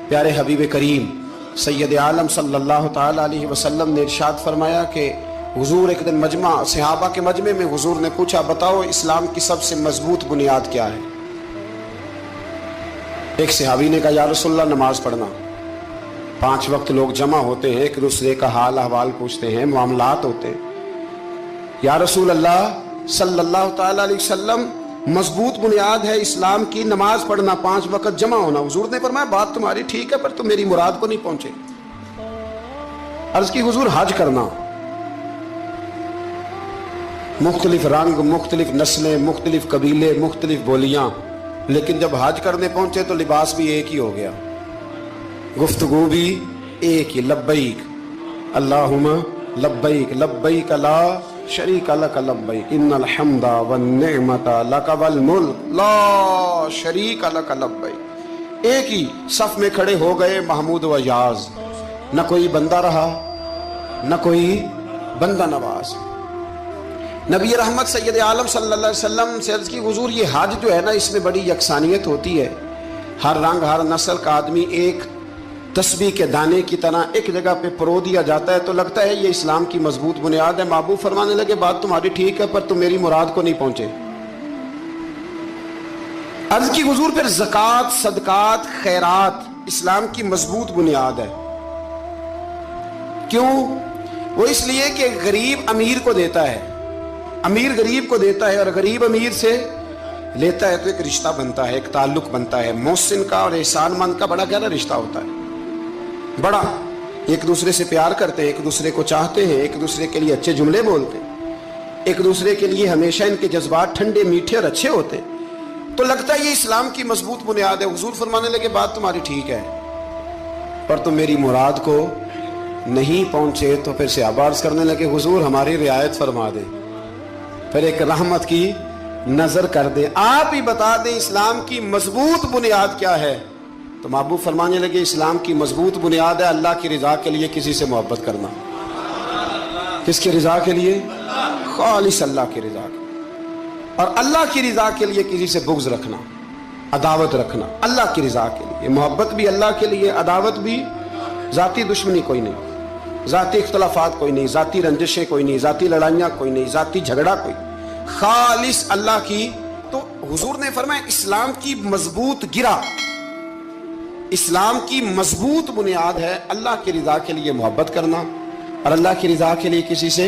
پیارے حبیب کریم سید عالم صلی اللہ تعالی علیہ وسلم نے ارشاد فرمایا کہ حضور ایک دن مجمع صحابہ کے مجمع میں حضور نے پوچھا بتاؤ اسلام کی سب سے مضبوط بنیاد کیا ہے؟ ایک صحابی نے کہا یا رسول اللہ نماز پڑھنا۔ 5 وقت لوگ جمع ہوتے ہیں، ایک دوسرے کا حال احوال پوچھتے ہیں، معاملات ہوتے ہیں۔ یا رسول اللہ صلی اللہ تعالی علیہ وسلم مضبوط بنیاد ہے اسلام کی نماز پڑھنا، 5 وقت جمع ہونا۔ حضور نے فرمایا بات تمہاری ٹھیک ہے پر تم میری مراد کو نہیں پہنچے۔ عرض کی حضور حج کرنا، مختلف رنگ، مختلف نسلیں، مختلف قبیلے، مختلف بولیاں، لیکن جب حج کرنے پہنچے تو لباس بھی ایک ہی ہو گیا، گفتگو بھی ایک ہی، لبیک اللہم لبیک لبیک لا شریک لک لبیک ان الحمد والنعمت لک والملک لا شریک لک لبیک۔ ایک ہی صف میں کھڑے ہو گئے محمود و یاز، نہ کوئی بندہ رہا نہ کوئی بندہ نواز۔ نبی رحمت سید عالم صلی اللہ علیہ وسلم سے عرض کی حضور یہ حج جو ہے نا اس میں بڑی یکسانیت ہوتی ہے، ہر رنگ ہر نسل کا آدمی ایک تسبیح کے دانے کی طرح ایک جگہ پہ پرو دیا جاتا ہے، تو لگتا ہے یہ اسلام کی مضبوط بنیاد ہے۔ محبوب فرمانے لگے بات تمہاری ٹھیک ہے پر تم میری مراد کو نہیں پہنچے۔ عرض کی حضور پھر زکوٰۃ، صدقات، خیرات اسلام کی مضبوط بنیاد ہے۔ کیوں؟ وہ اس لیے کہ غریب امیر کو دیتا ہے، امیر غریب کو دیتا ہے، اور غریب امیر سے لیتا ہے تو ایک رشتہ بنتا ہے، ایک تعلق بنتا ہے۔ محسن کا اور احسان مند کا بڑا گہرا رشتہ ہوتا ہے، بڑا ایک دوسرے سے پیار کرتے ہیں، ایک دوسرے کو چاہتے ہیں، ایک دوسرے کے لیے اچھے جملے بولتے ہیں، ایک دوسرے کے لیے ہمیشہ ان کے جذبات ٹھنڈے میٹھے اور اچھے ہوتے ہیں، تو لگتا ہے یہ اسلام کی مضبوط بنیاد ہے۔ حضور فرمانے لگے بات تمہاری ٹھیک ہے پر تم میری مراد کو نہیں پہنچے۔ تو پھر صحابہ عرض کرنے لگے حضور ہماری رعایت فرما دیں، پھر ایک رحمت کی نظر کر دیں، آپ ہی بتا دیں اسلام کی مضبوط بنیاد کیا ہے۔ تو محبوب فرمانے لگے اسلام کی مضبوط بنیاد ہے اللہ کی رضا کے لیے کسی سے محبت کرنا۔ کس کی رضا کے لیے؟ خالص اللہ کی رضا کے لیے، اور اللہ کی رضا کے لیے کسی سے بغض رکھنا، عداوت رکھنا، اللہ کی رضا کے لیے محبت بھی اللہ کے لیے، عداوت بھی، ذاتی دشمنی کوئی نہیں، ذاتی اختلافات کوئی نہیں، ذاتی رنجشیں کوئی نہیں، ذاتی لڑائیاں کوئی نہیں، ذاتی جھگڑا کوئی، خالص اللہ کی۔ تو حضور نے فرمایا اسلام کی مضبوط گرہ، اسلام کی مضبوط بنیاد ہے اللہ کی رضا کے لیے محبت کرنا، اور اللہ کی رضا کے لیے کسی سے